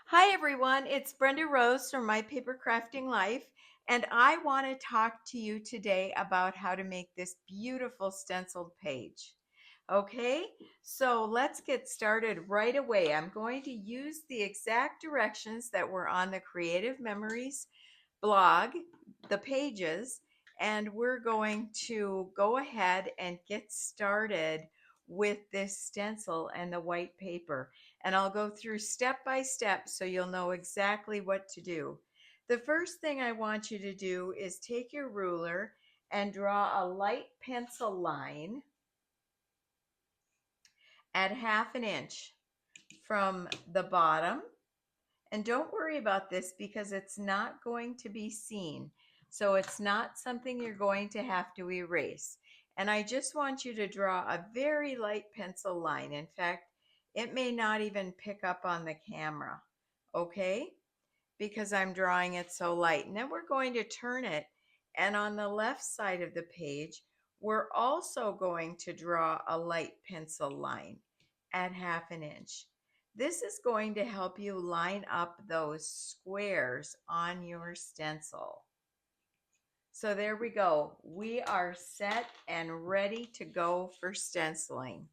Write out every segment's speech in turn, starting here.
Hi everyone, it's Brenda Rose from My Paper Crafting Life, and I want to talk to you today about how to make this beautiful stenciled page. Okay, so let's get started right away. I'm going to use the exact directions that were on the Creative Memories blog, the pages, and we're going to go ahead and get started with this stencil and the white paper. And I'll go through step by step so you'll know exactly what to do. The first thing I want you to do is take your ruler and draw a light pencil line at 1/2 inch from the bottom. And don't worry about this because it's not going to be seen. So it's not something you're going to have to erase. And I just want you to draw a very light pencil line. In fact, it may not even pick up on the camera, okay? Because I'm drawing it so light. And then we're going to turn it. And on the left side of the page, we're also going to draw a light pencil line at 1/2 inch. This is going to help you line up those squares on your stencil. So there we go. We are set and ready to go for stenciling.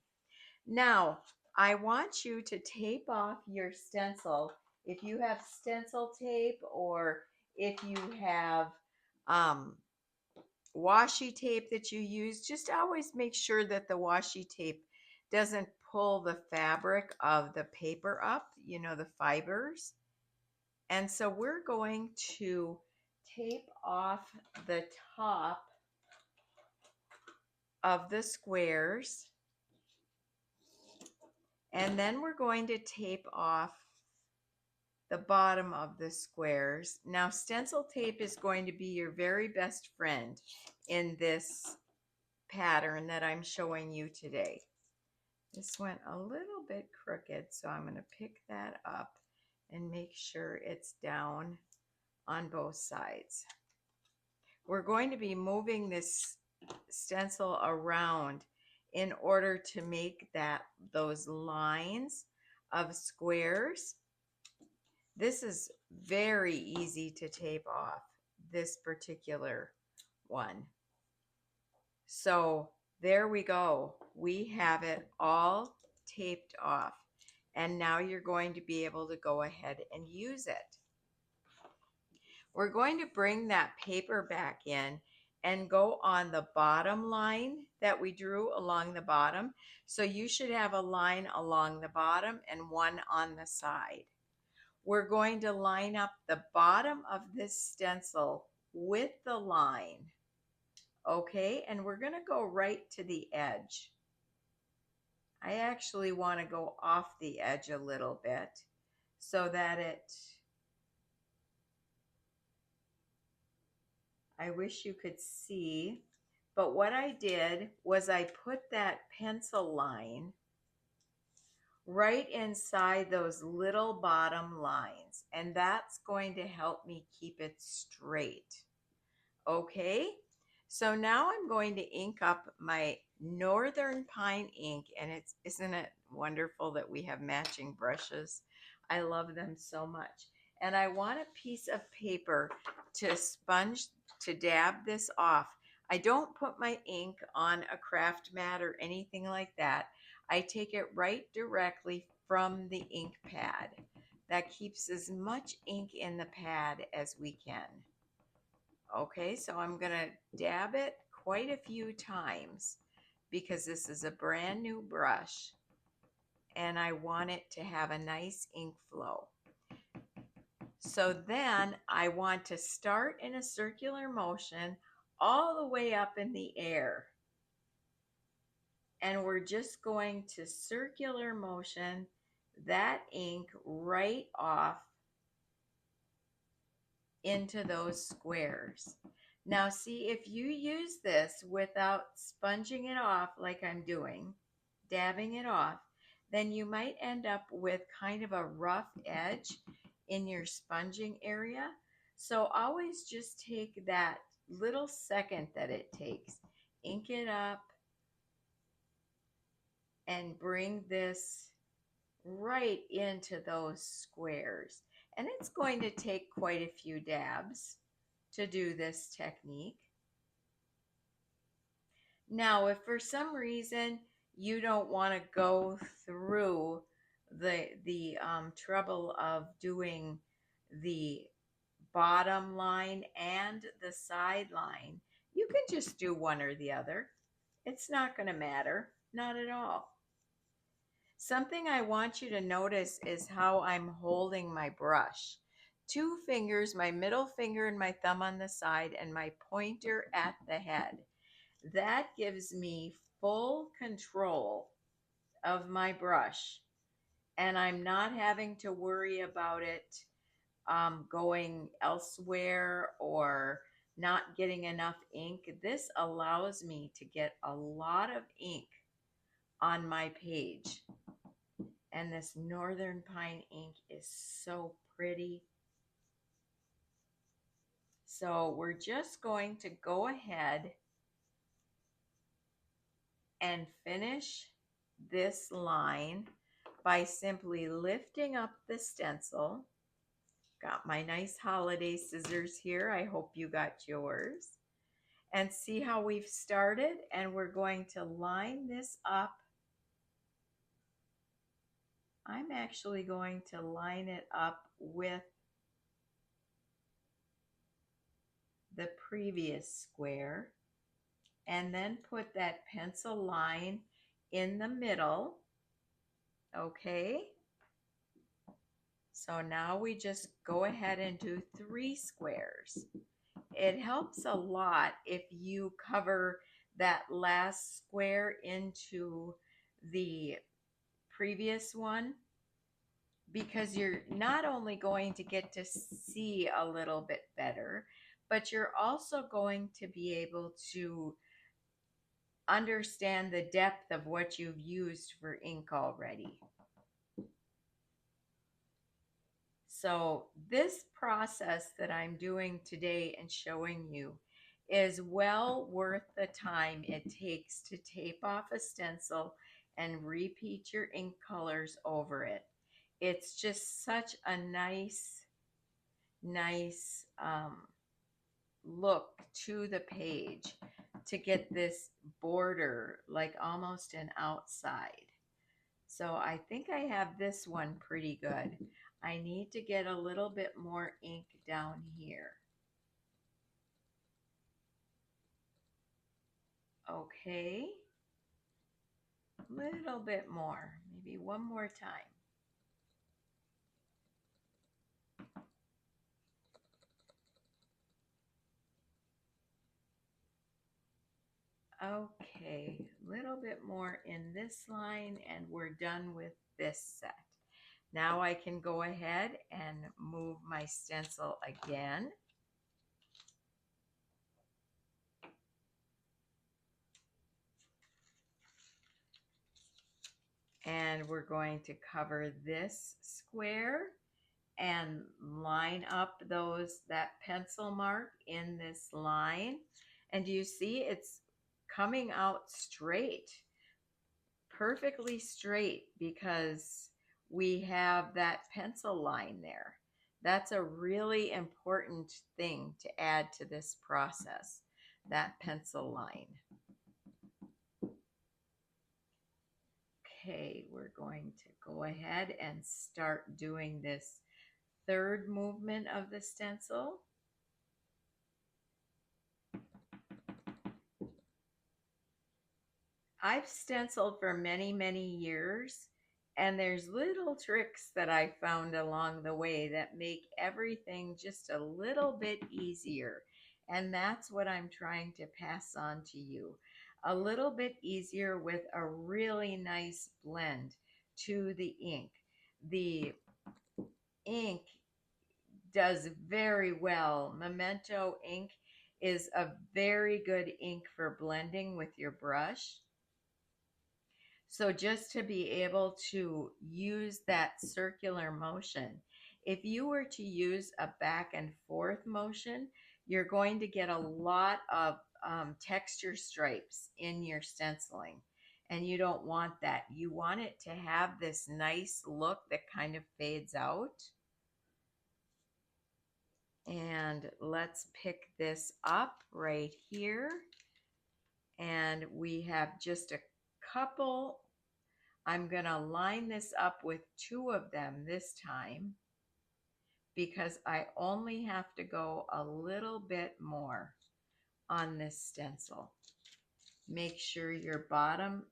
Now, I want you to tape off your stencil. If you have stencil tape or if you have um, washi tape that you use, just always make sure that the washi tape doesn't pull the fabric of the paper up, the fibers. And so we're going to tape off the top of the squares, and then we're going to tape off the bottom of the squares. Now, stencil tape is going to be your very best friend in this pattern that I'm showing you today. This went a little bit crooked, so I'm going to pick that up and make sure it's down on both sides. We're going to be moving this stencil around in order to make those lines of squares. This is very easy to tape off, this particular one. So there we go. We have it all taped off. And now you're going to be able to go ahead and use it. We're going to bring that paper back in and go on the bottom line that we drew along the bottom. So you should have a line along the bottom and one on the side. We're going to line up the bottom of this stencil with the line, okay? And we're going to go right to the edge. I actually want to go off the edge a little bit so that I wish you could see, but what I did was I put that pencil line right inside those little bottom lines, and that's going to help me keep it straight. Okay, so now I'm going to ink up my Northern Pine ink, and isn't it wonderful that we have matching brushes? I love them so much. And I want a piece of paper to dab this off. I don't put my ink on a craft mat or anything like that. I take it right directly from the ink pad. That keeps as much ink in the pad as we can. Okay, so I'm going to dab it quite a few times because this is a brand new brush and I want it to have a nice ink flow. So then I want to start in a circular motion all the way up in the air. And we're just going to circular motion that ink right off into those squares. Now see, if you use this without sponging it off like I'm doing, dabbing it off, then you might end up with kind of a rough edge in your sponging area. So always just take that little second that it takes, ink it up, and bring this right into those squares. And it's going to take quite a few dabs to do this technique. Now, if for some reason you don't want to go through the trouble of doing the bottom line and the side line, you can just do one or the other. It's not going to matter, not at all. Something I want you to notice is how I'm holding my brush. Two fingers, my middle finger and my thumb on the side, and my pointer at the head. That gives me full control of my brush, and I'm not having to worry about it going elsewhere or not getting enough ink. This allows me to get a lot of ink on my page. And this Northern Pine ink is so pretty. So we're just going to go ahead and finish this line by simply lifting up the stencil. Got my nice holiday scissors here. I hope you got yours. And see how we've started, and we're going to line this up. I'm actually going to line it up with the previous square and then put that pencil line in the middle. Okay, so now we just go ahead and do 3 squares. It helps a lot if you cover that last square into the previous one, because you're not only going to get to see a little bit better, but you're also going to be able to understand the depth of what you've used for ink already. So this process that I'm doing today and showing you is well worth the time it takes to tape off a stencil and repeat your ink colors over it. It's just such a nice look to the page to get this border like almost an outside. So I think I have this one pretty good. I need to get a little bit more ink down here. Okay, a little bit more, maybe one more time. Okay, a little bit more in this line, and we're done with this set. Now I can go ahead and move my stencil again. And we're going to cover this square and line up that pencil mark in this line. And do you see it's coming out straight, perfectly straight, because we have that pencil line there. That's a really important thing to add to this process, that pencil line. Okay, we're going to go ahead and start doing this third movement of the stencil. I've stenciled for many, many years, and there's little tricks that I found along the way that make everything just a little bit easier. And that's what I'm trying to pass on to you. A little bit easier with a really nice blend to the ink. The ink does very well. Memento ink is a very good ink for blending with your brush. So just to be able to use that circular motion, if you were to use a back and forth motion, you're going to get a lot of texture stripes in your stenciling. And you don't want that. You want it to have this nice look that kind of fades out. And let's pick this up right here. And we have just a couple. I'm going to line this up with 2 of them this time because I only have to go a little bit more on this stencil. Make sure your bottom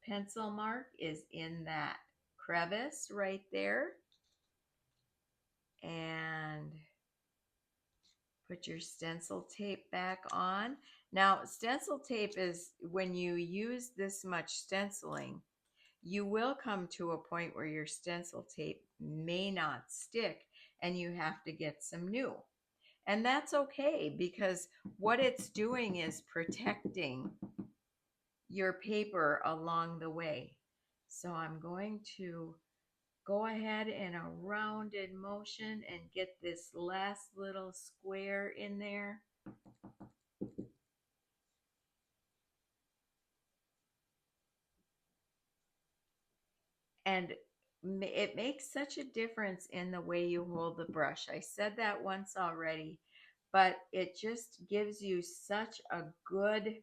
pencil mark is in that crevice right there. And put your stencil tape back on. Now, stencil tape is when you use this much stenciling, you will come to a point where your stencil tape may not stick and you have to get some new. And that's okay because what it's doing is protecting your paper along the way. So I'm going to go ahead in a rounded motion and get this last little square in there. And it makes such a difference in the way you hold the brush. I said that once already, but it just gives you such a good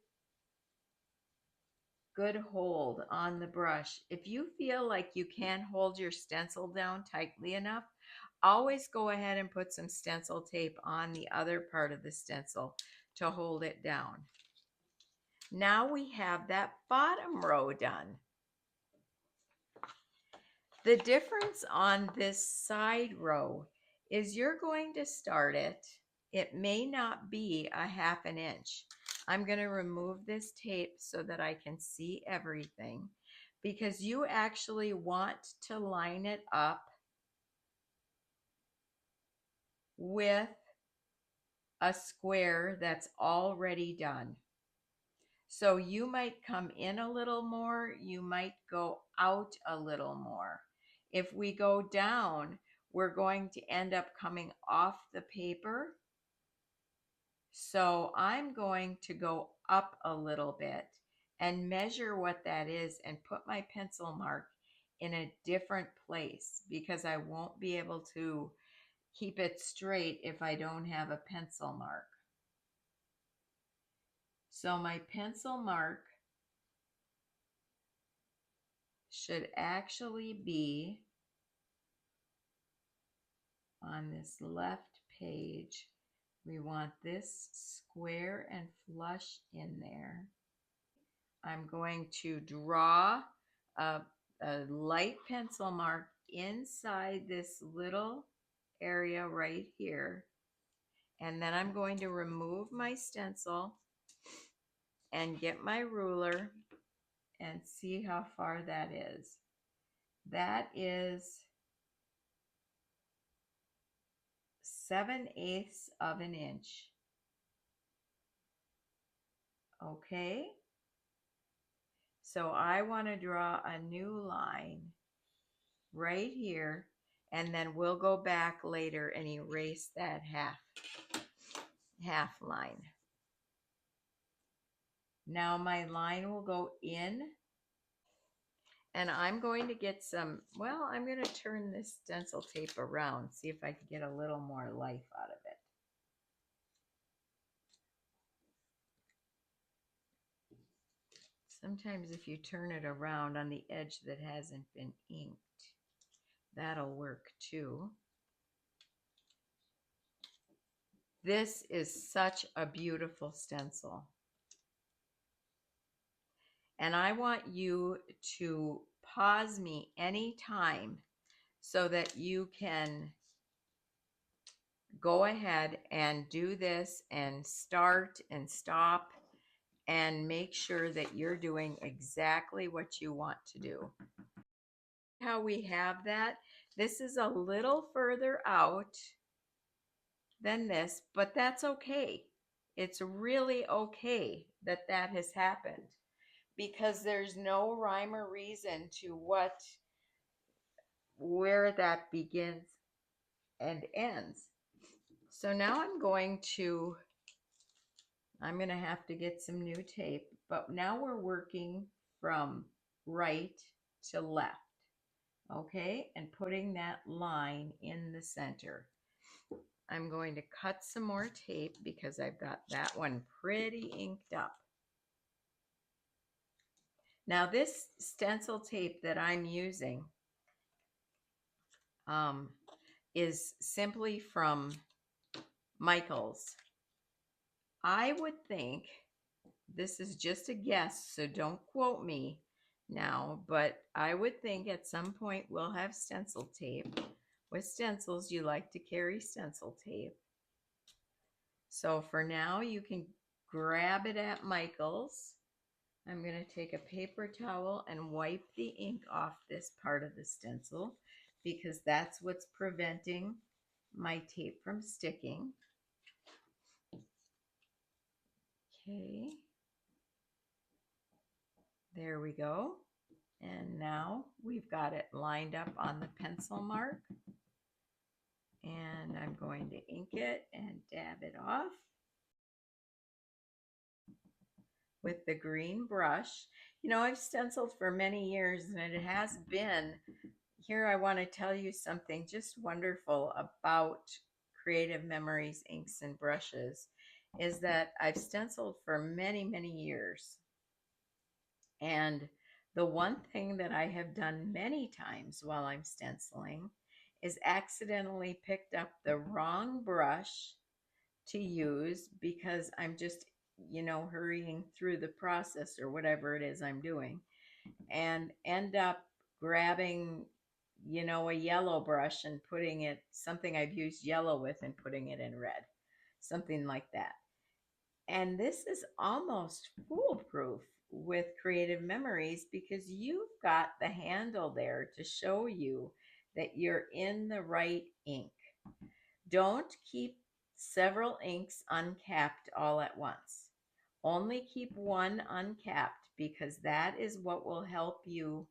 hold on the brush. If you feel like you can't hold your stencil down tightly enough, always go ahead and put some stencil tape on the other part of the stencil to hold it down. Now we have that bottom row done. The difference on this side row is you're going to start it. It may not be a 1/2 inch. I'm going to remove this tape so that I can see everything because you actually want to line it up with a square that's already done. So you might come in a little more, you might go out a little more. If we go down, we're going to end up coming off the paper. So I'm going to go up a little bit and measure what that is and put my pencil mark in a different place because I won't be able to keep it straight if I don't have a pencil mark. So my pencil mark should actually be on this left page. We want this square and flush in there. I'm going to draw a light pencil mark inside this little area right here. And then I'm going to remove my stencil and get my ruler and see how far that is. That is 7/8 of an inch. Okay, so I want to draw a new line right here, and then we'll go back later and erase that half line. Now my line will go in, and I'm going to get some, well, I'm going to turn this stencil tape around, see if I can get a little more life out of it. Sometimes if you turn it around on the edge that hasn't been inked, that'll work too. This is such a beautiful stencil. And I want you to pause me anytime so that you can go ahead and do this and start and stop and make sure that you're doing exactly what you want to do. How we have that, this is a little further out than this, but that's okay. It's really okay that that has happened because there's no rhyme or reason to where that begins and ends. So now I'm going to have to get some new tape, but now we're working from right to left. Okay, and putting that line in the center. I'm going to cut some more tape because I've got that one pretty inked up. Now this stencil tape that I'm using is simply from Michaels. I would think, this is just a guess, so don't quote me now, but I would think at some point we'll have stencil tape. With stencils, you like to carry stencil tape. So for now, you can grab it at Michael's. I'm going to take a paper towel and wipe the ink off this part of the stencil because that's what's preventing my tape from sticking. Okay, there we go. And now we've got it lined up on the pencil mark. And I'm going to ink it and dab it off with the green brush. You know, I've stenciled for many years and it has been, here I want to tell you something just wonderful about Creative Memories inks and brushes is that I've stenciled for many, many years. And the one thing that I have done many times while I'm stenciling is accidentally picked up the wrong brush to use because I'm just, you know, hurrying through the process or whatever it is I'm doing, and end up grabbing, you know, a yellow brush and putting it, something I've used yellow with, and putting it in red, something like that. And this is almost foolproof with Creative Memories because you've got the handle there to show you that you're in the right ink. Don't keep several inks uncapped all at once. Only keep one uncapped because that is what will help you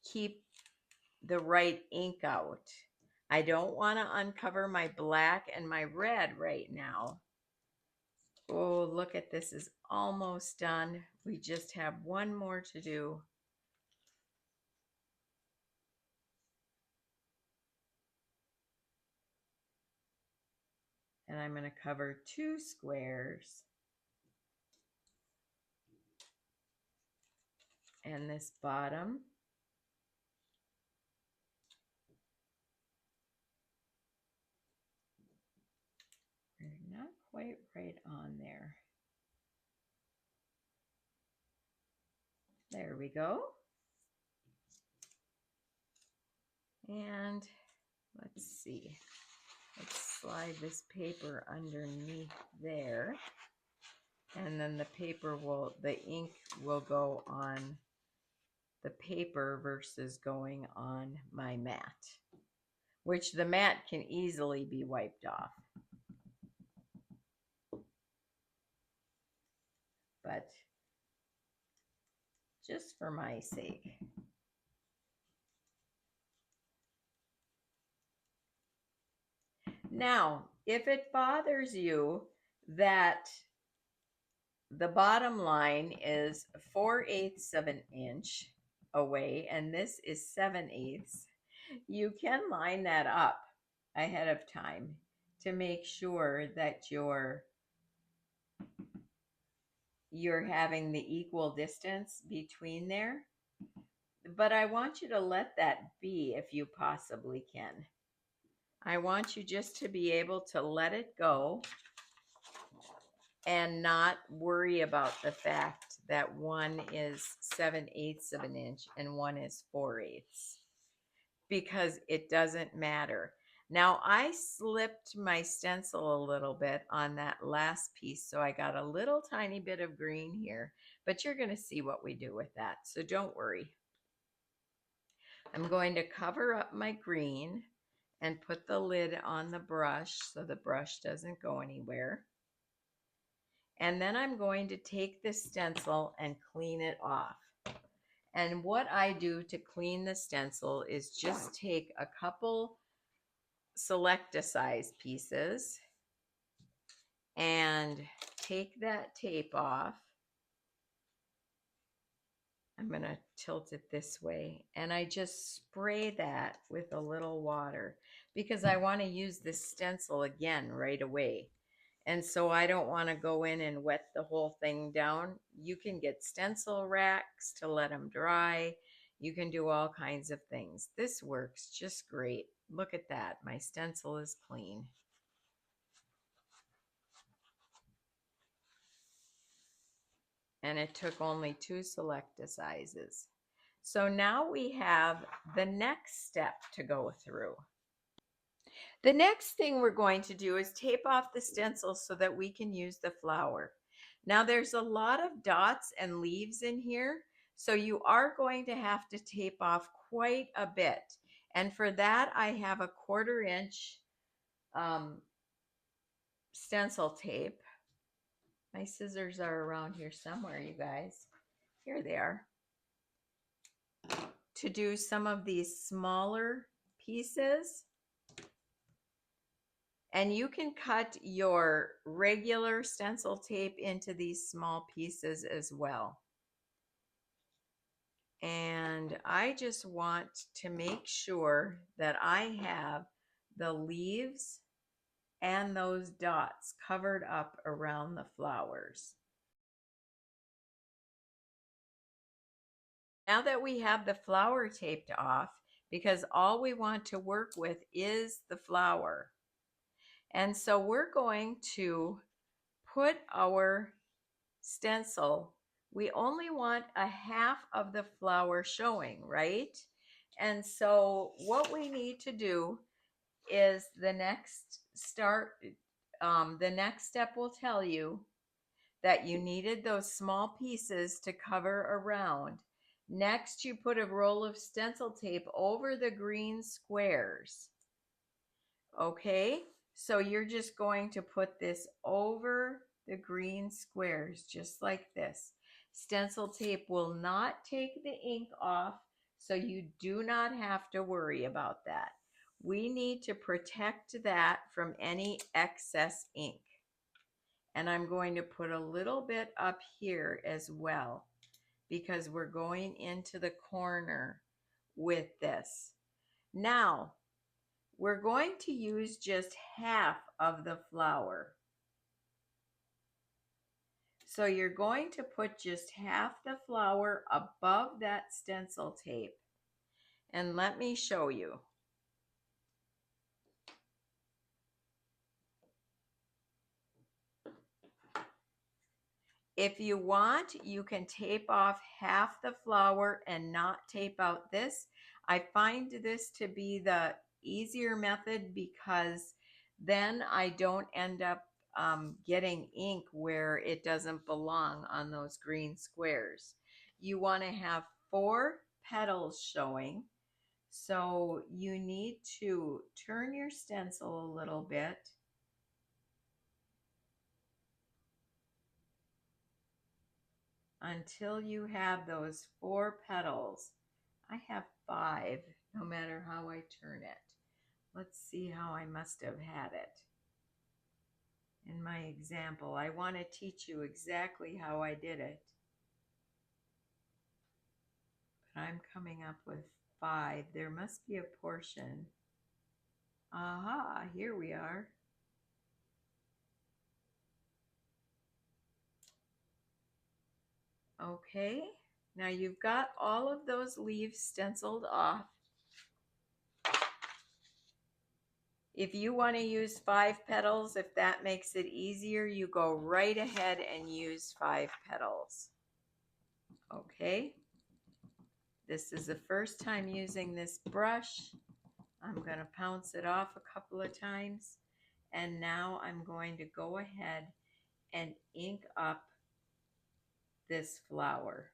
keep the right ink out. I don't want to uncover my black and my red right now. Oh, look at this, is almost done. We just have one more to do. And I'm going to cover 2 squares. And this bottom. We're not quite right on there. There we go. And let's see. Let's slide this paper underneath there. And then the paper will, the ink will go on the paper versus going on my mat, which the mat can easily be wiped off. But just for my sake. Now, if it bothers you that the bottom line is 4/8 of an inch away and this is 7/8, you can line that up ahead of time to make sure that you're having the equal distance between there. But I want you to let that be if you possibly can. I want you just to be able to let it go and not worry about the fact that one is 7/8 of an inch and one is 4/8, because it doesn't matter. Now I slipped my stencil a little bit on that last piece, so I got a little tiny bit of green here, but you're going to see what we do with that, so don't worry. I'm going to cover up my green and put the lid on the brush so the brush doesn't go anywhere. And then I'm going to take the stencil and clean it off. And what I do to clean the stencil is just take a couple select-a-size pieces and take that tape off I'm going to tilt it this way, and I just spray that with a little water because I want to use this stencil again right away. And so I don't want to go in and wet the whole thing down. You can get stencil racks to let them dry. You can do all kinds of things. This works just great. Look at that. My stencil is clean. And it took only 2 select-a-sizes. So now we have the next step to go through. The next thing we're going to do is tape off the stencil so that we can use the flower. Now there's a lot of dots and leaves in here, so you are going to have to tape off quite a bit. And for that, I have a 1/4 inch stencil tape. My scissors are around here somewhere, you guys. Here they are. To do some of these smaller pieces. And you can cut your regular stencil tape into these small pieces as well. And I just want to make sure that I have the leaves and those dots covered up around the flowers. Now that we have the flower taped off, because all we want to work with is the flower. And so we're going to put our stencil, we only want a half of the flower showing, right? And so what we need to do is the next step will tell you that you needed those small pieces to cover around. Next, you put a roll of stencil tape over the green squares. Okay, so you're just going to put this over the green squares just like this. Stencil tape will not take the ink off, so you do not have to worry about that. We need to protect that from any excess ink. And I'm going to put a little bit up here as well because we're going into the corner with this. Now, we're going to use just half of the flower. So you're going to put just half the flower above that stencil tape. And let me show you. If you want, you can tape off half the flower and not tape out this. I find this to be the easier method because then I don't end up getting ink where it doesn't belong on those green squares. You want to have 4 petals showing. So you need to turn your stencil a little bit. Until you have those 4 petals. I have 5, no matter how I turn it. Let's see how I must have had it. In my example, I want to teach you exactly how I did it. But I'm coming up with 5. There must be a portion. Aha, here we are. Okay, now you've got all of those leaves stenciled off. If you want to use 5 petals, if that makes it easier, you go right ahead and use 5 petals. Okay, this is the first time using this brush. I'm going to pounce it off a couple of times. And now I'm going to go ahead and ink up this flower.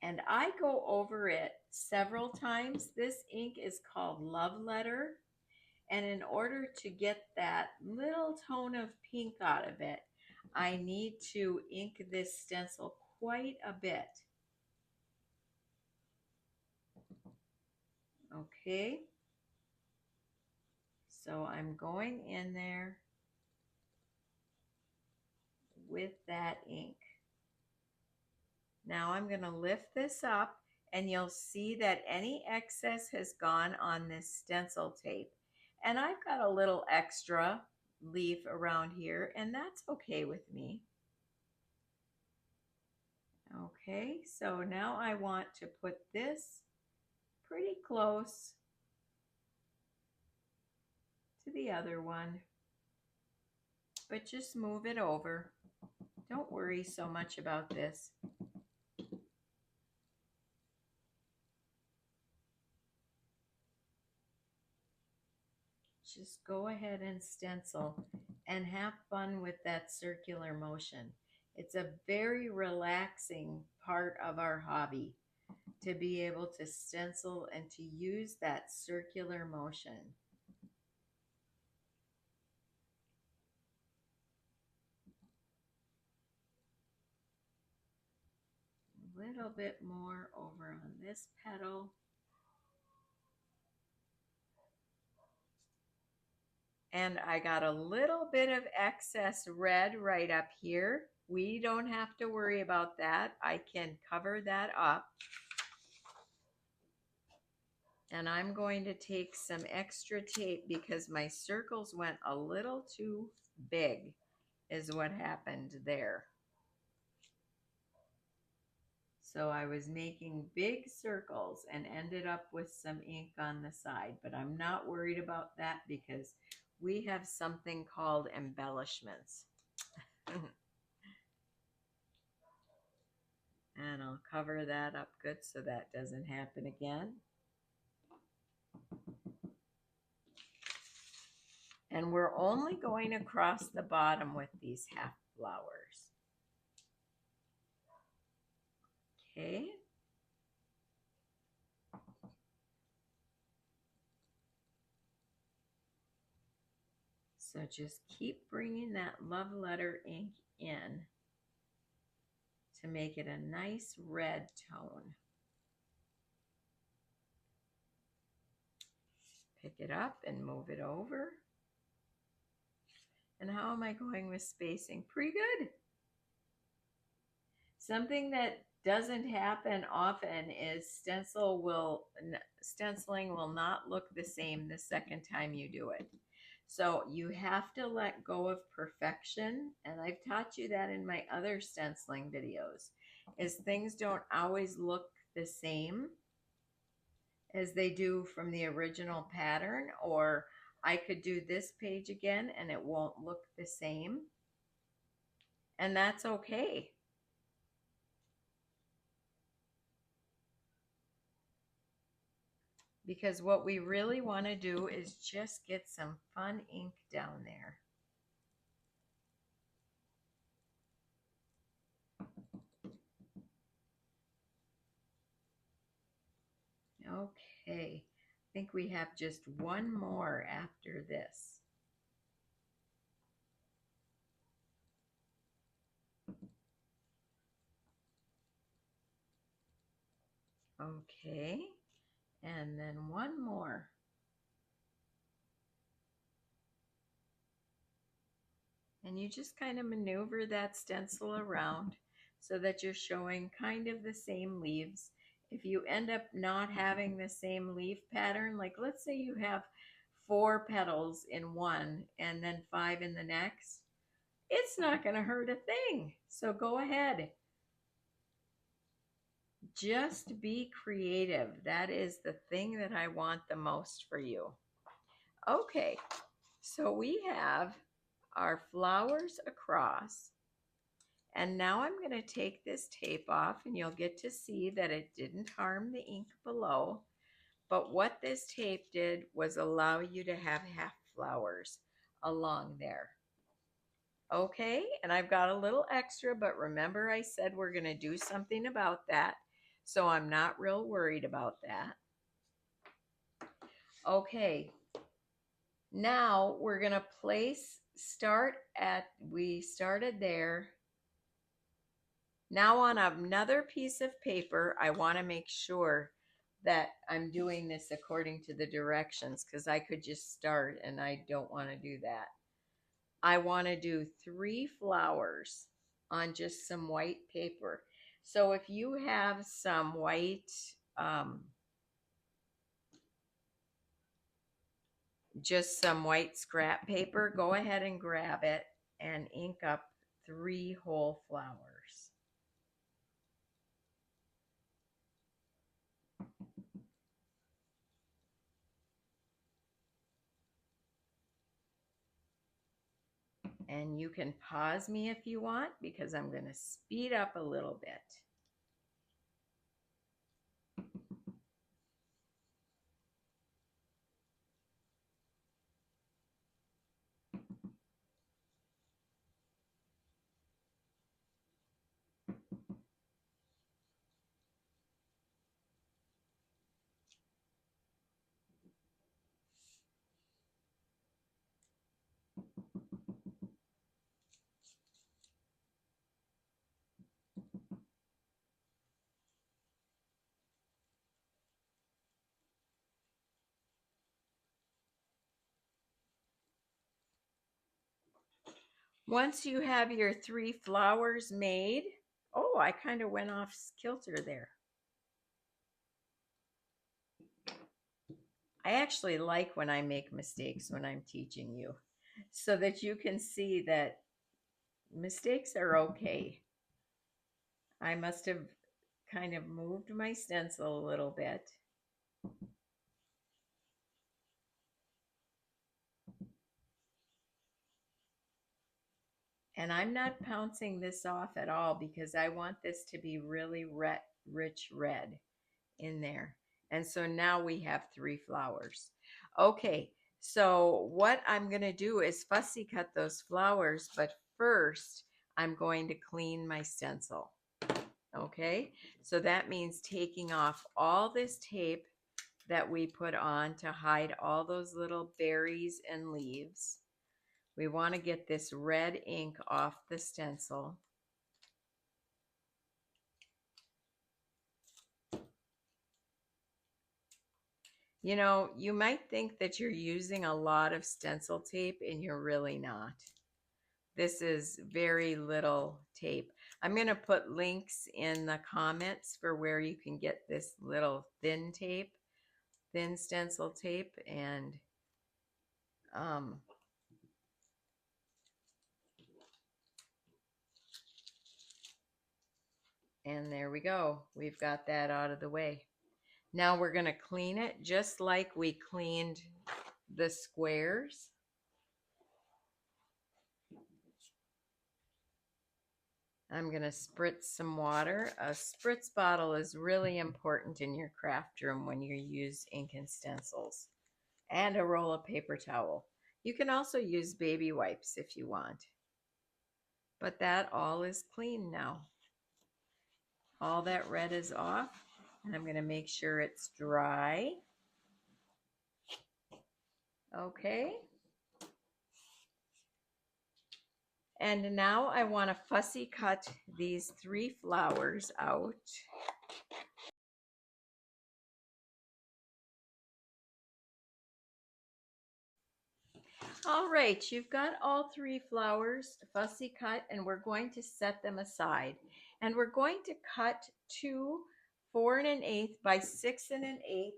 And I go over it several times. This ink is called Love Letter. And in order to get that little tone of pink out of it, I need to ink this stencil quite a bit. Okay, so I'm going in there with that ink. Now I'm going to lift this up and you'll see that any excess has gone on this stencil tape. And I've got a little extra leaf around here, and that's okay with me. Okay, so now I want to put this pretty close to the other one, but just move it over. Don't worry so much about this. Just go ahead and stencil and have fun with that circular motion. It's a very relaxing part of our hobby to be able to stencil and to use that circular motion. A little bit more over on this petal. And I got a little bit of excess red right up here. We don't have to worry about that. I can cover that up. And I'm going to take some extra tape because my circles went a little too big, is what happened there. So I was making big circles and ended up with some ink on the side, but I'm not worried about that because we have something called embellishments. And I'll cover that up good so that doesn't happen again. And we're only going across the bottom with these half flowers. Okay. So just keep bringing that love letter ink in to make it a nice red tone. Pick it up and move it over. And how am I going with spacing? Pretty good. Something that doesn't happen often is stenciling will not look the same the second time you do it. So you have to let go of perfection, and I've taught you that in my other stenciling videos, is things don't always look the same as they do from the original pattern, or I could do this page again and it won't look the same, and that's okay. Because what we really want to do is just get some fun ink down there. Okay, I think we have just one more after this. Okay, and then one more. And you just kind of maneuver that stencil around so that you're showing kind of the same leaves. If you end up not having the same leaf pattern, like let's say you have 4 petals in one and then 5 in the next, it's not going to hurt a thing. So go ahead. Just be creative. That is the thing that I want the most for you. Okay, so we have our flowers across. And now I'm going to take this tape off and you'll get to see that it didn't harm the ink below. But what this tape did was allow you to have half flowers along there. Okay, and I've got a little extra, but remember I said we're going to do something about that. So I'm not real worried about that. Okay, now we're going to we started there. Now on another piece of paper, I want to make sure that I'm doing this according to the directions because I could just start and I don't want to do that. I want to do 3 flowers on just some white paper. So if you have some white, just some white scrap paper, go ahead and grab it and ink up 3 whole flowers. And you can pause me if you want because I'm going to speed up a little bit. Once you have your 3 flowers made, oh, I kind of went off kilter there. I actually like when I make mistakes when I'm teaching you so that you can see that mistakes are okay. I must have kind of moved my stencil a little bit. And I'm not pouncing this off at all because I want this to be really rich red in there. And so now we have 3 flowers. Okay, so what I'm going to do is fussy cut those flowers, but first I'm going to clean my stencil. Okay, so that means taking off all this tape that we put on to hide all those little berries and leaves. We want to get this red ink off the stencil. You know, you might think that you're using a lot of stencil tape and you're really not. This is very little tape. I'm going to put links in the comments for where you can get this little thin tape, thin stencil tape, and there we go. We've got that out of the way. Now we're going to clean it just like we cleaned the squares. I'm going to spritz some water. A spritz bottle is really important in your craft room when you use ink and stencils. And a roll of paper towel. You can also use baby wipes if you want. But that all is clean now. All that red is off. And I'm going to make sure it's dry. Okay. And now I want to fussy cut these 3 flowers out. All right, you've got all 3 flowers fussy cut, and we're going to set them aside. And we're going to cut 2 4 1/8 by 6 1/8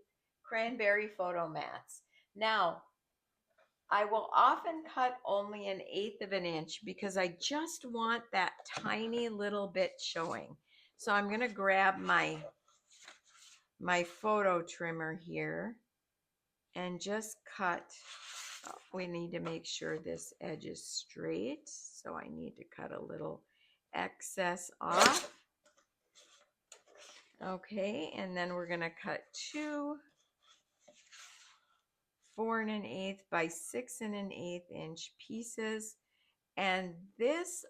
cranberry photo mats. Now, I will often cut only 1/8 of an inch because I just want that tiny little bit showing. So I'm going to grab my photo trimmer here and just cut. We need to make sure this edge is straight, so I need to cut a little excess off. Okay, and then we're going to cut 2 4 1/8 by 6 1/8 inch pieces. And this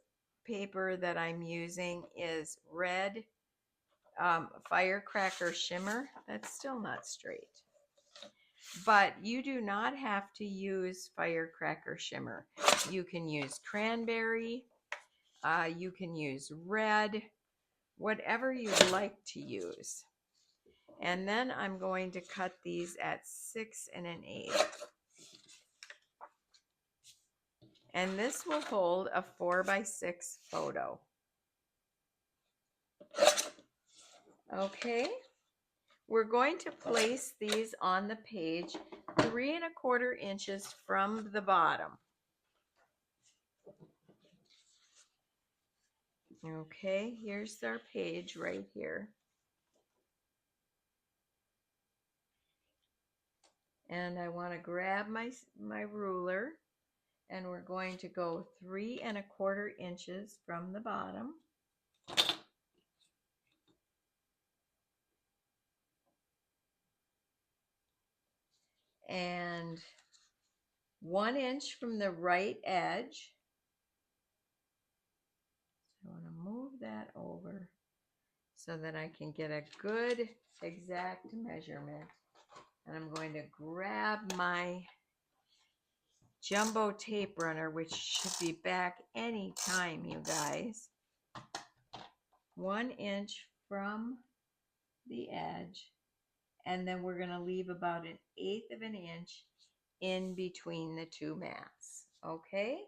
paper that I'm using is red firecracker shimmer. That's still not straight. But you do not have to use firecracker shimmer. You can use cranberry, you can use red, whatever you'd like to use. And then I'm going to cut these at 6 1/8. And this will hold a 4x6 photo. Okay, we're going to place these on the page 3 1/4 inches from the bottom. Okay, here's our page right here. And I want to grab my ruler, and we're going to go 3 1/4 inches from the bottom. And 1 inch from the right edge. So I want to move that over so that I can get a good exact measurement. And I'm going to grab my jumbo tape runner, which should be back any time, you guys. 1 inch from the edge, and then we're going to leave about 1/8 of an inch in between the two mats. Okay?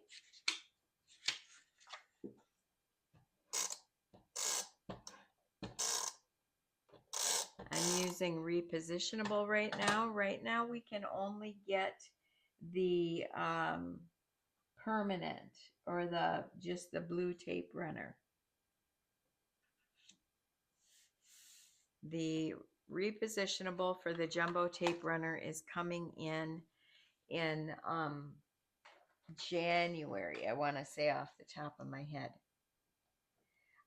I'm using repositionable right now. Right now we can only get the permanent, or just the blue tape runner. The repositionable for the jumbo tape runner is coming in January, I want to say off the top of my head.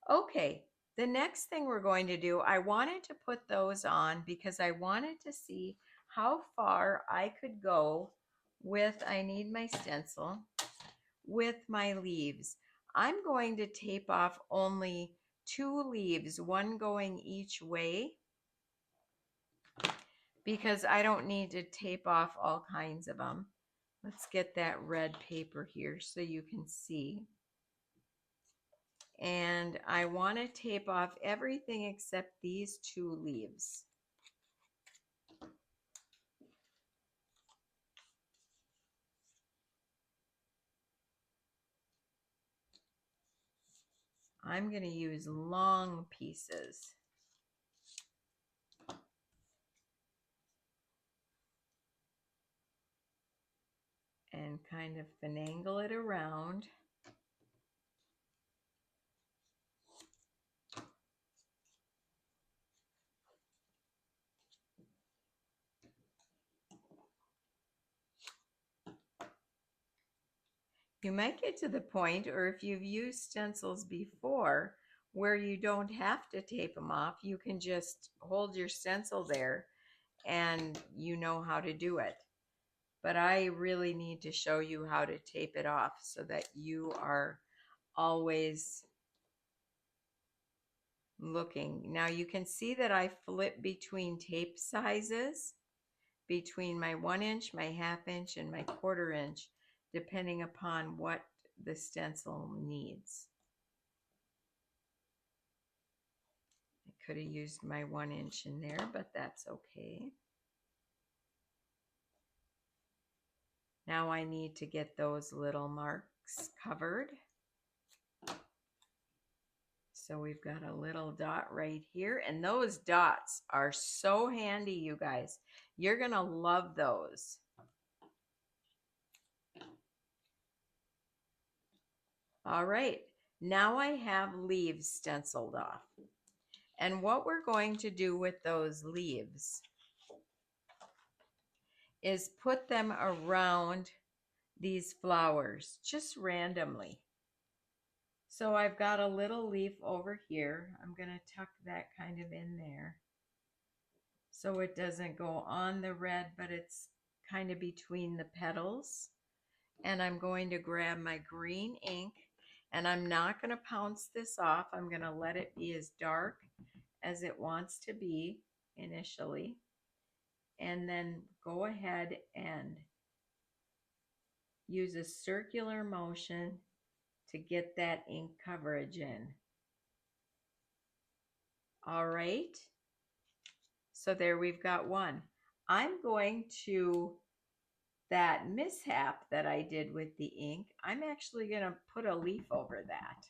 Okay, the next thing we're going to do, I wanted to put those on because I wanted to see how far I could go with, I need my stencil, with my leaves. I'm going to tape off only 2 leaves, one going each way, because I don't need to tape off all kinds of them. Let's get that red paper here so you can see. And I want to tape off everything except these 2 leaves. I'm going to use long pieces. And kind of finagle it around. You might get to the point, or if you've used stencils before, where you don't have to tape them off. You can just hold your stencil there and you know how to do it. But I really need to show you how to tape it off so that you are always looking. Now you can see that I flip between tape sizes, between my 1 inch, my 1/2 inch, and my 1/4 inch, depending upon what the stencil needs. I could have used my 1 inch in there, but that's okay. Now I need to get those little marks covered. So we've got a little dot right here, and those dots are so handy, you guys. You're going to love those. All right, now I have leaves stenciled off. And what we're going to do with those leaves is put them around these flowers just randomly. So I've got a little leaf over here. I'm going to tuck that kind of in there so it doesn't go on the red, but it's kind of between the petals. And I'm going to grab my green ink, and I'm not going to pounce this off. I'm going to let it be as dark as it wants to be initially, and then go ahead and use a circular motion to get that ink coverage in. All right, So there we've got one. I'm going to, that mishap that I did with the ink, I'm actually going to put a leaf over that.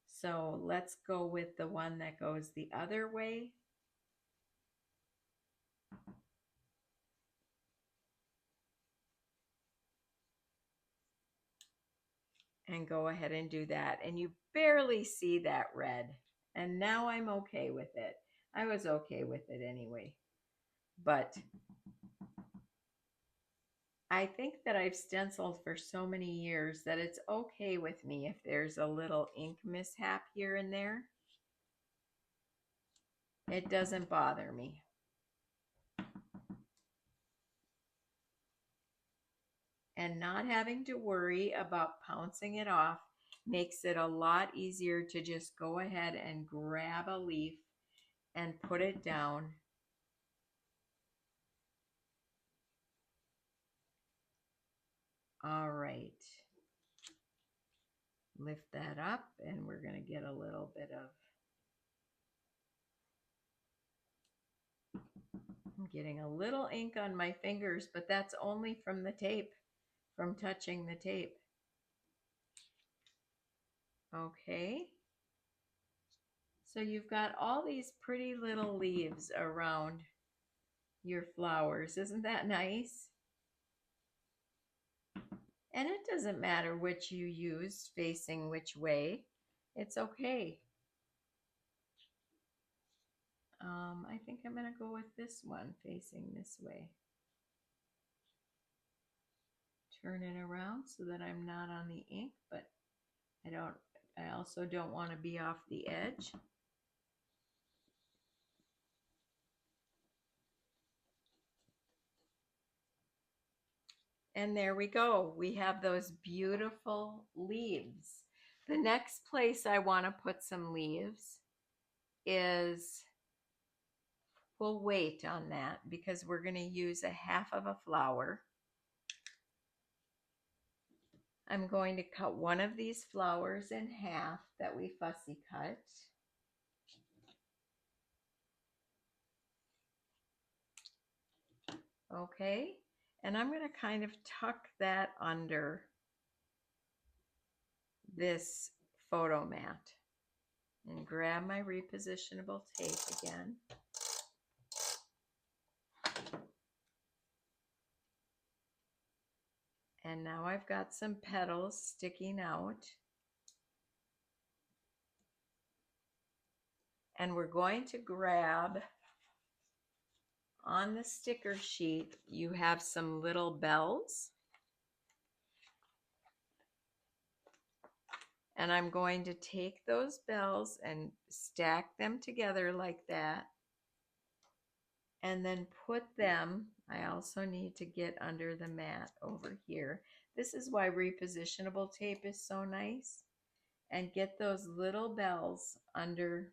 So let's go with the one that goes the other way. And go ahead and do that. And you barely see that red. And now I'm okay with it. I was okay with it anyway. But I think that I've stenciled for so many years that it's okay with me if there's a little ink mishap here and there. It doesn't bother me. And not having to worry about pouncing it off makes it a lot easier to just go ahead and grab a leaf and put it down. All right. Lift that up and we're going to get a little bit of, I'm getting a little ink on my fingers, but that's only from the tape, from touching the tape. Okay. So you've got all these pretty little leaves around your flowers. Isn't that nice? And it doesn't matter which you use facing which way. It's okay. I think I'm going to go with this one facing this way. Turn it around so that I'm not on the ink, but I also don't want to be off the edge. And there we go. We have those beautiful leaves. The next place I want to put some leaves is, we'll wait on that because we're going to use a half of a flower. I'm going to cut one of these flowers in half that we fussy cut. Okay, and I'm going to kind of tuck that under this photo mat and grab my repositionable tape again. And now I've got some petals sticking out. And we're going to grab, on the sticker sheet, you have some little bells. And I'm going to take those bells and stack them together like that. And then put them, I also need to get under the mat over here. This is why repositionable tape is so nice. And get those little bells under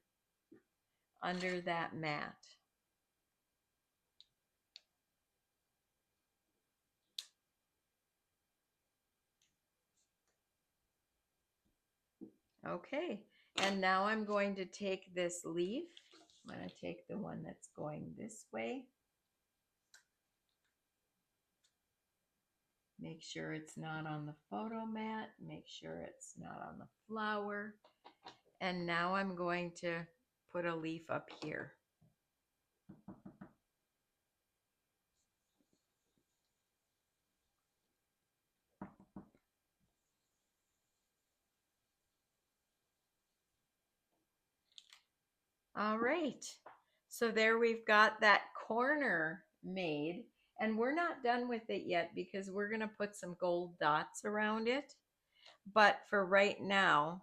that mat. Okay, and now I'm going to take this leaf. I'm going to take the one that's going this way. Make sure it's not on the photo mat. Make sure it's not on the flower. And now I'm going to put a leaf up here. All right, so there we've got that corner made, and we're not done with it yet because we're going to put some gold dots around it. But for right now,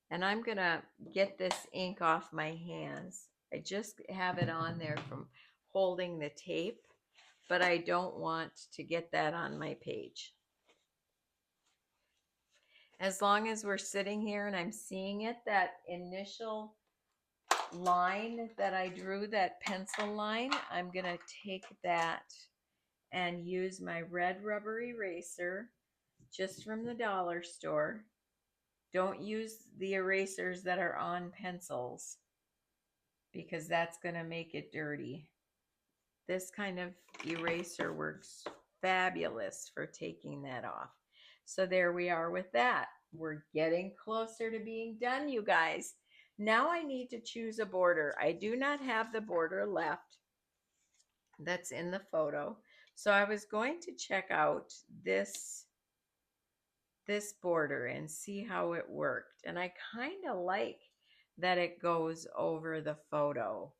and I'm going to get this ink off my hands. I just have it on there from holding the tape, but I don't want to get that on my page. As long as we're sitting here and I'm seeing it, that initial line that I drew, that pencil line, I'm going to take that and use my red rubber eraser just from the dollar store. Don't use the erasers that are on pencils. because that's going to make it dirty. This kind of eraser works fabulous for taking that off. So there we are with that. We're getting closer to being done, you guys. Now I need to choose a border. I do not have the border left that's in the photo. So I was going to check out this border and see how it worked. And I kind of like that it goes over the photo.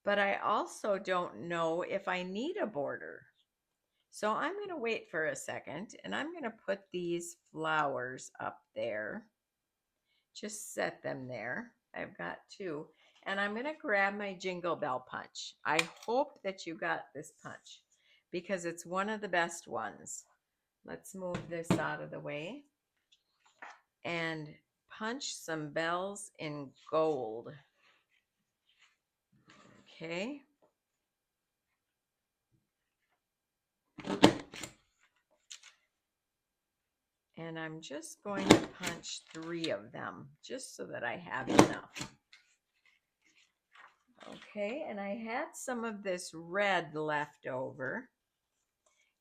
But I also don't know if I need a border. So I'm going to wait for a second and I'm going to put these flowers up there. Just set them there. I've got two. And I'm going to grab my Jingle Bell punch. I hope that you got this punch because it's one of the best ones. Let's move this out of the way and punch some bells in gold. Okay. And I'm just going to punch 3 of them just so that I have enough. Okay, and I had some of this red left over.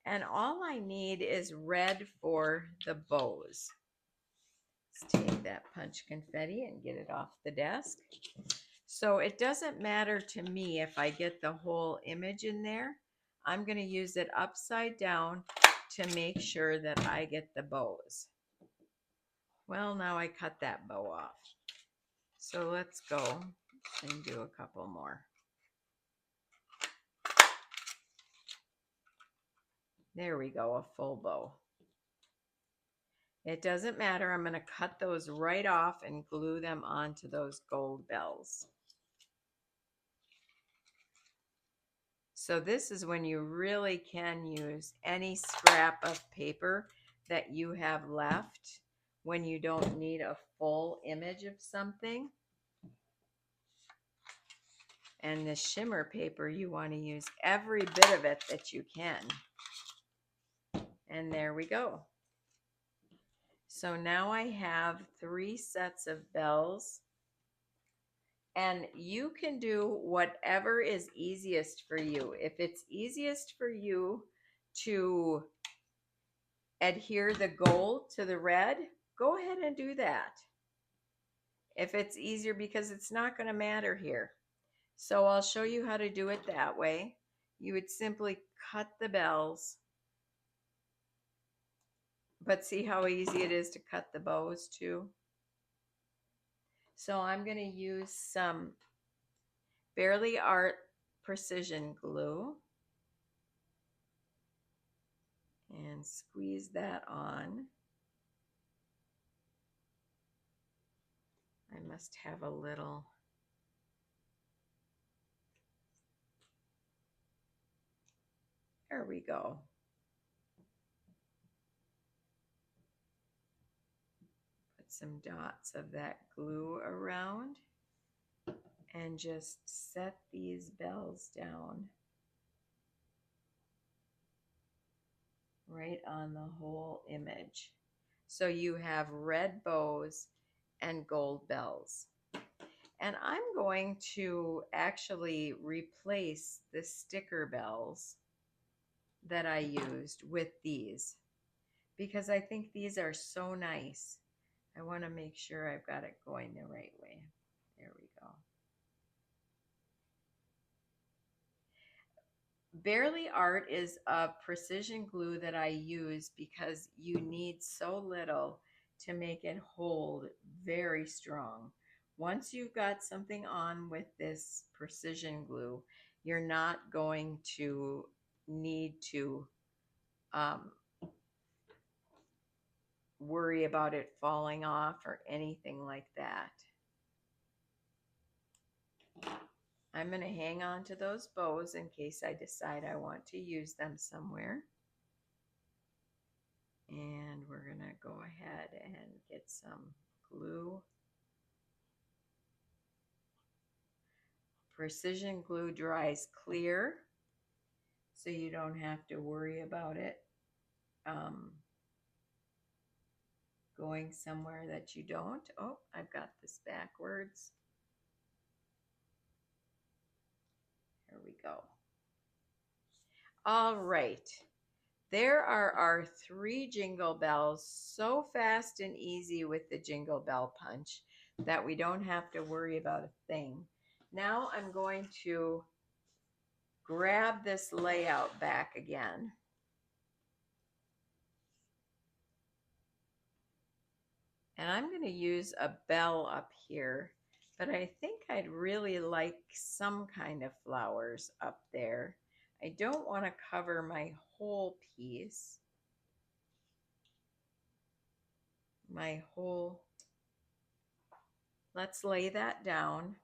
And all I need is red for the bows. Let's take that punch confetti and get it off the desk. So it doesn't matter to me if I get the whole image in there. I'm going to use it upside down to make sure that I get the bows. Well, now I cut that bow off. So let's go and do a couple more. There we go, a full bow. It doesn't matter. I'm going to cut those right off and glue them onto those gold bells. So this is when you really can use any scrap of paper that you have left when you don't need a full image of something. And the shimmer paper, you want to use every bit of it that you can. And there we go. So now I have 3 sets of bells. And you can do whatever is easiest for you. If it's easiest for you to adhere the gold to the red, go ahead and do that. If it's easier, because it's not going to matter here. So I'll show you how to do it that way. You would simply cut the bells. But see how easy it is to cut the bows too? So I'm going to use some Fairly Art precision glue and squeeze that on. I must have a little. There we go. Put some dots of that glue around and just set these bells down right on the whole image. So you have red bows and gold bells. And I'm going to actually replace the sticker bells that I used with these because I think these are so nice. I want to make sure I've got it going the right way. There we go. Barely Art is a precision glue that I use because you need so little to make it hold very strong. Once you've got something on with this precision glue, you're not going to need to worry about it falling off or anything like that. I'm going to hang on to those bows in case I decide I want to use them somewhere. And we're going to go ahead and get some glue. Precision glue dries clear, so you don't have to worry about it going somewhere that you don't. Oh, I've got this backwards. There we go. All right. There are our 3 jingle bells, so fast and easy with the jingle bell punch that we don't have to worry about a thing. Now I'm going to grab this layout back again. And I'm going to use a bell up here, but I think I'd really like some kind of flowers up there. I don't want to cover my whole piece. Let's lay that down.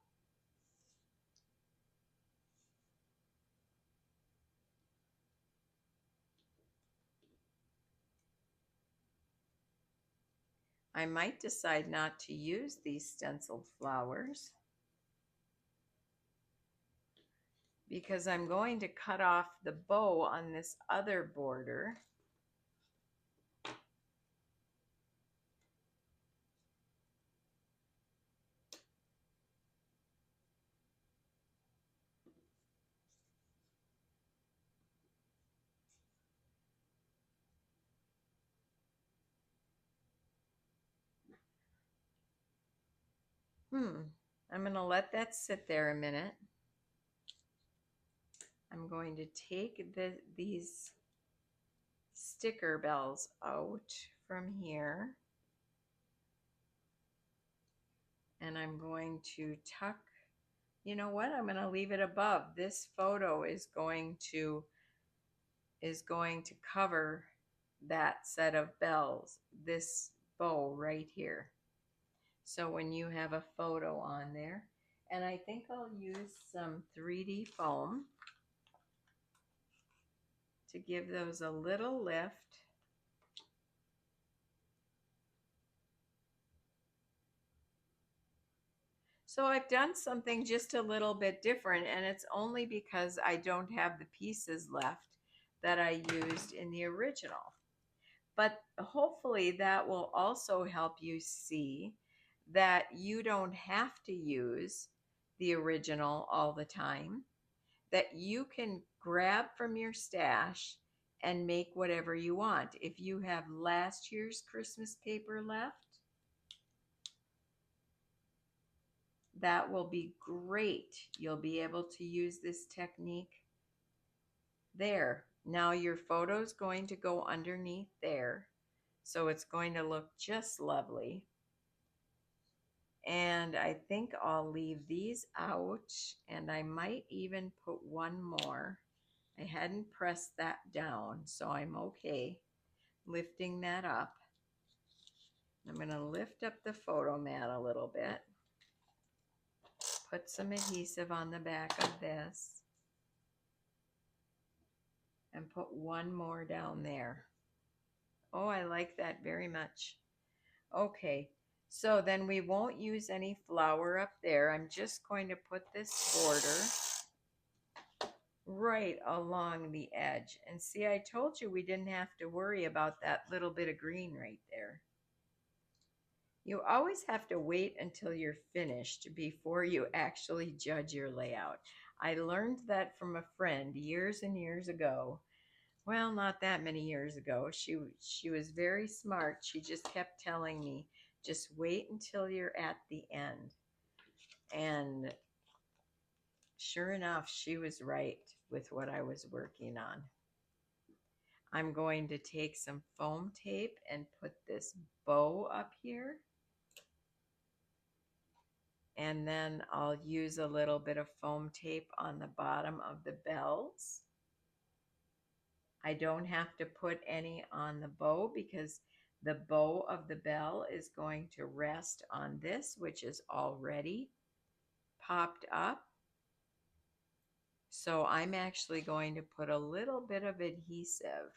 I might decide not to use these stenciled flowers because I'm going to cut off the bow on this other border. I'm going to let that sit there a minute. I'm going to take these sticker bells out from here, and I'm going to tuck, you know what, I'm going to leave it above. This photo is going to cover that set of bells, this bow right here. So when you have a photo on there, and I think I'll use some 3D foam to give those a little lift. So I've done something just a little bit different, and it's only because I don't have the pieces left that I used in the original. But hopefully that will also help you see that you don't have to use the original all the time, that you can grab from your stash and make whatever you want. If you have last year's Christmas paper left, that will be great. You'll be able to use this technique there. Now your photo is going to go underneath there, so it's going to look just lovely. And I think I'll leave these out, and I might even put one more. I hadn't pressed that down, so I'm okay lifting that up. I'm going to lift up the photo mat a little bit, put some adhesive on the back of this, and put one more down there. Oh, I like that very much. Okay, so then we won't use any flower up there. I'm just going to put this border right along the edge. And see, I told you we didn't have to worry about that little bit of green right there. You always have to wait until you're finished before you actually judge your layout. I learned that from a friend years and years ago. Well, not that many years ago. She was very smart. She just kept telling me, just wait until you're at the end. And sure enough, she was right with what I was working on. I'm going to take some foam tape and put this bow up here. And then I'll use a little bit of foam tape on the bottom of the bells. I don't have to put any on the bow because the bow of the bell is going to rest on this, which is already popped up. So I'm actually going to put a little bit of adhesive.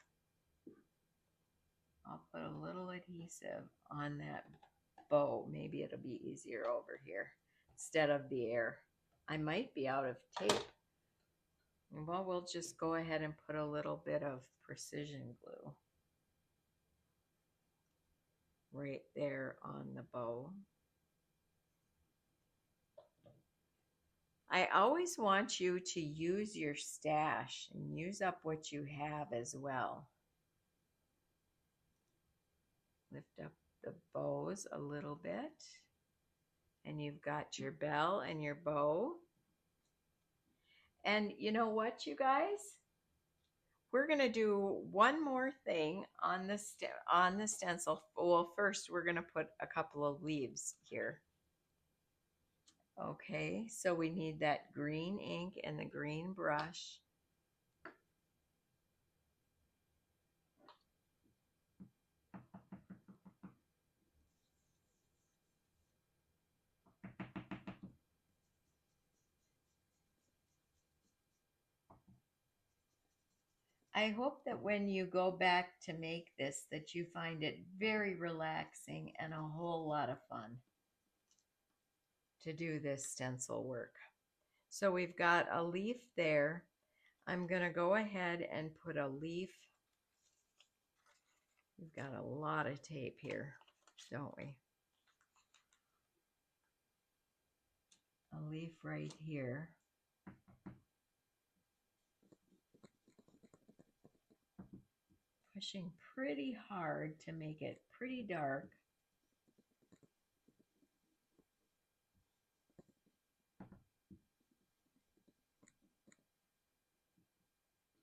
I'll put a little adhesive on that bow. Maybe it'll be easier over here instead of the air. I might be out of tape. Well, we'll just go ahead and put a little bit of precision glue right there on the bow. I always want you to use your stash and use up what you have as well. Lift up the bows a little bit. And you've got your bell and your bow. And you know what, you guys? We're going to do one more thing on the stencil. Well, first we're going to put a couple of leaves here. Okay, so we need that green ink and the green brush. I hope that when you go back to make this that you find it very relaxing and a whole lot of fun to do this stencil work. So we've got a leaf there. I'm going to go ahead and put a leaf. We've got a lot of tape here, don't we? A leaf right here. Pushing pretty hard to make it pretty dark.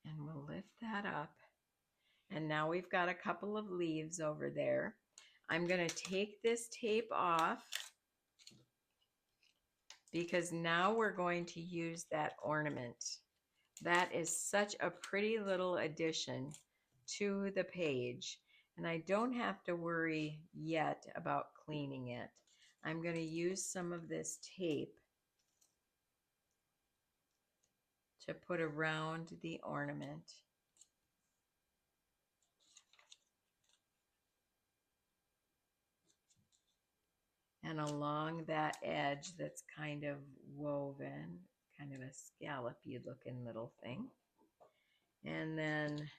And we'll lift that up. And now we've got a couple of leaves over there. I'm going to take this tape off because now we're going to use that ornament. That is such a pretty little addition to the page. And I don't have to worry yet about cleaning it. I'm going to use some of this tape to put around the ornament. And along that edge that's kind of woven, kind of a scallopy looking little thing. And then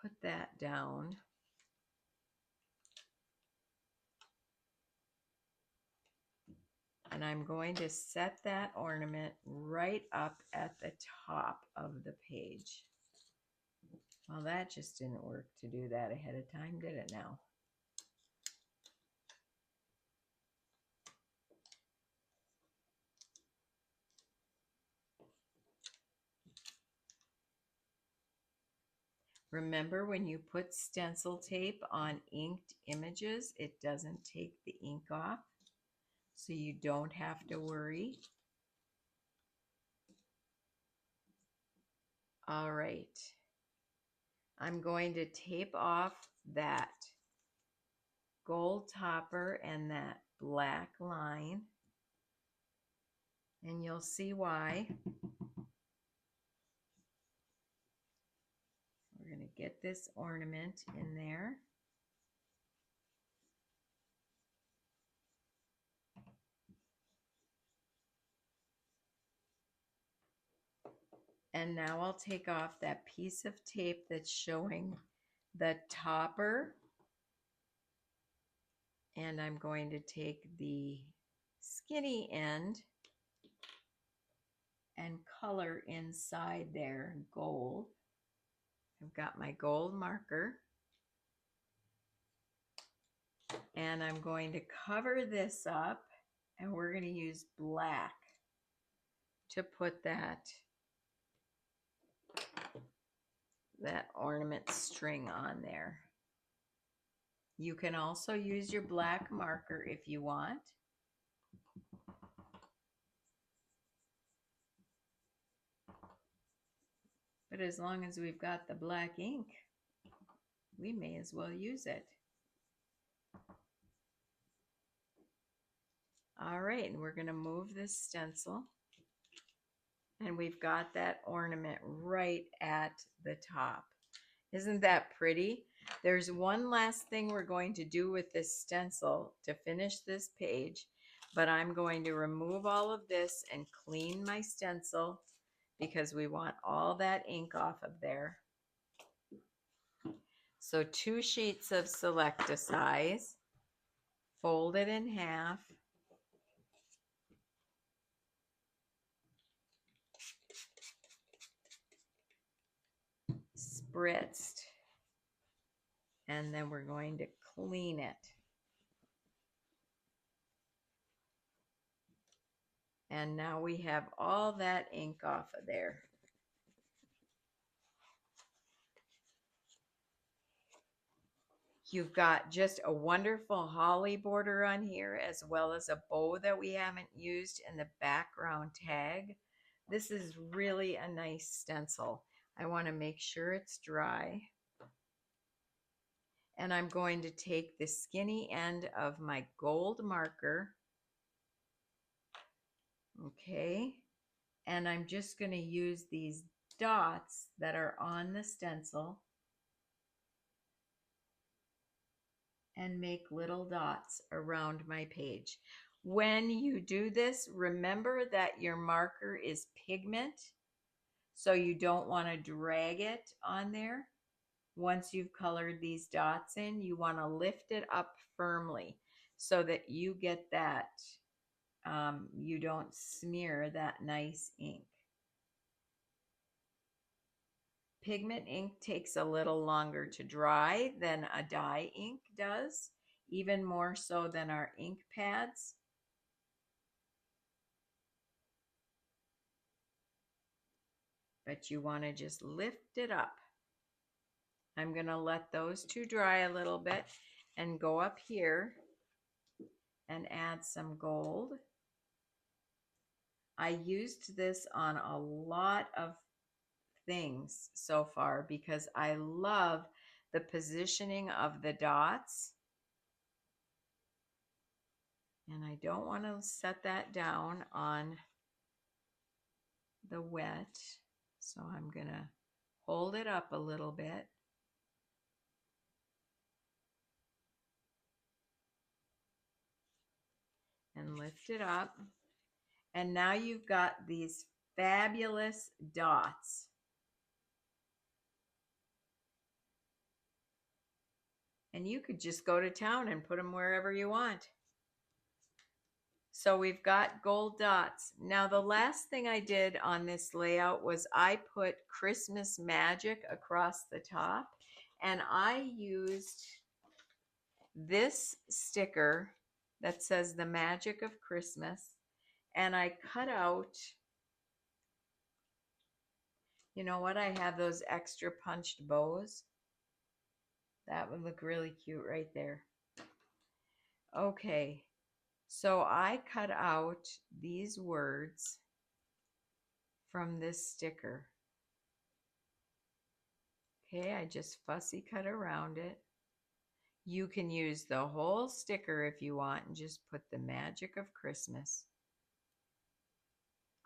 put that down. And I'm going to set that ornament right up at the top of the page. Well, that just didn't work to do that ahead of time, did it now? Remember, when you put stencil tape on inked images, it doesn't take the ink off, so you don't have to worry. All right. I'm going to tape off that gold topper and that black line, and you'll see why. We're going to get this ornament in there. And now I'll take off that piece of tape that's showing the topper. And I'm going to take the skinny end and color inside there gold. I've got my gold marker. And I'm going to cover this up, and we're going to use black to put that ornament string on there. You can also use your black marker if you want. But as long as we've got the black ink, we may as well use it. All right, and we're going to move this stencil. And we've got that ornament right at the top. Isn't that pretty? There's one last thing we're going to do with this stencil to finish this page, but I'm going to remove all of this and clean my stencil because we want all that ink off of there. So 2 sheets of Select-A-Size, fold it in half, spritzed. And then we're going to clean it. And now we have all that ink off of there. You've got just a wonderful holly border on here, as well as a bow that we haven't used in the background tag. This is really a nice stencil. I want to make sure it's dry. And I'm going to take the skinny end of my gold marker. Okay. And I'm just going to use these dots that are on the stencil and make little dots around my page. When you do this, remember that your marker is pigment, so you don't want to drag it on there. Once you've colored these dots in, you want to lift it up firmly so that you get that, you don't smear that nice ink. Pigment ink takes a little longer to dry than a dye ink does, even more so than our ink pads. But you want to just lift it up. I'm going to let those two dry a little bit and go up here and add some gold. I used this on a lot of things so far because I love the positioning of the dots. And I don't want to set that down on the wet. So I'm going to hold it up a little bit. And lift it up. And now you've got these fabulous dots. And you could just go to town and put them wherever you want. So we've got gold dots. Now the last thing I did on this layout was I put Christmas magic across the top. And I used this sticker that says the magic of Christmas. And I cut out, you know what, I have those extra punched bows. That would look really cute right there. Okay, so I cut out these words from this sticker. Okay, I just fussy cut around it. You can use the whole sticker if you want and just put the magic of Christmas.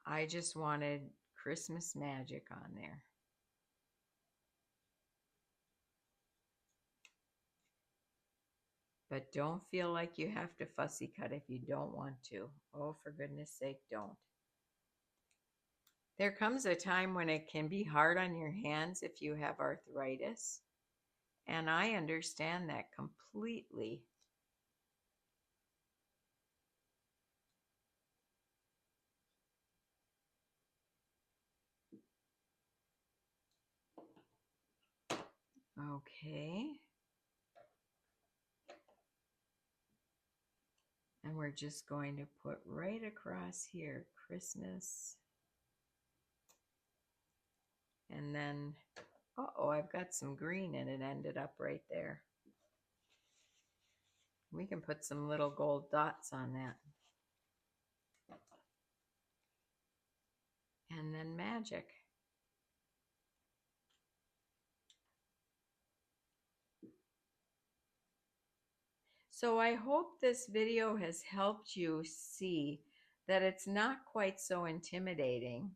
I just wanted Christmas magic on there. But don't feel like you have to fussy cut if you don't want to. Oh, for goodness sake, don't. There comes a time when it can be hard on your hands if you have arthritis. And I understand that completely. Okay. And we're just going to put right across here, Christmas. And then, uh-oh, I've got some green and it ended up right there. We can put some little gold dots on that. And then magic. So I hope this video has helped you see that it's not quite so intimidating,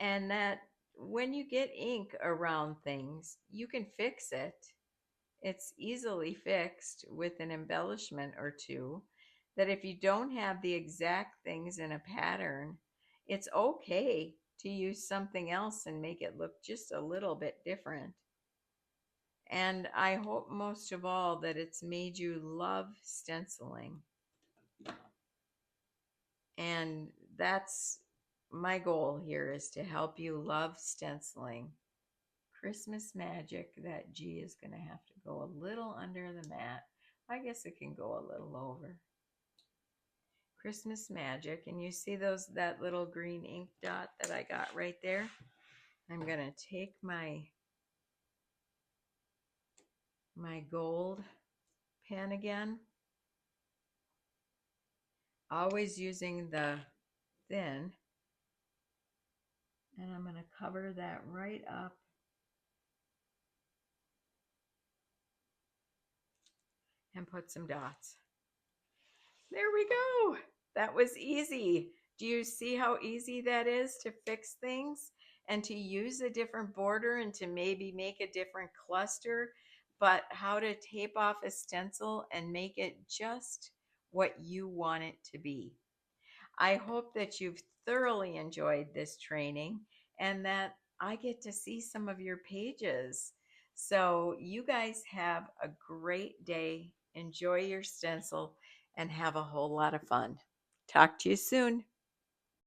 and that when you get ink around things, you can fix it. It's easily fixed with an embellishment or two. That if you don't have the exact things in a pattern, it's okay to use something else and make it look just a little bit different. And I hope most of all that it's made you love stenciling. And that's my goal here, is to help you love stenciling. Christmas magic. That G is going to have to go a little under the mat. I guess it can go a little over. Christmas magic. And you see that little green ink dot that I got right there? I'm going to take my gold pen again. Always using the thin. And I'm going to cover that right up. And put some dots. There we go. That was easy. Do you see how easy that is to fix things and to use a different border and to maybe make a different cluster, but how to tape off a stencil and make it just what you want it to be. I hope that you've thoroughly enjoyed this training and that I get to see some of your pages. So you guys have a great day. Enjoy your stencil and have a whole lot of fun. Talk to you soon.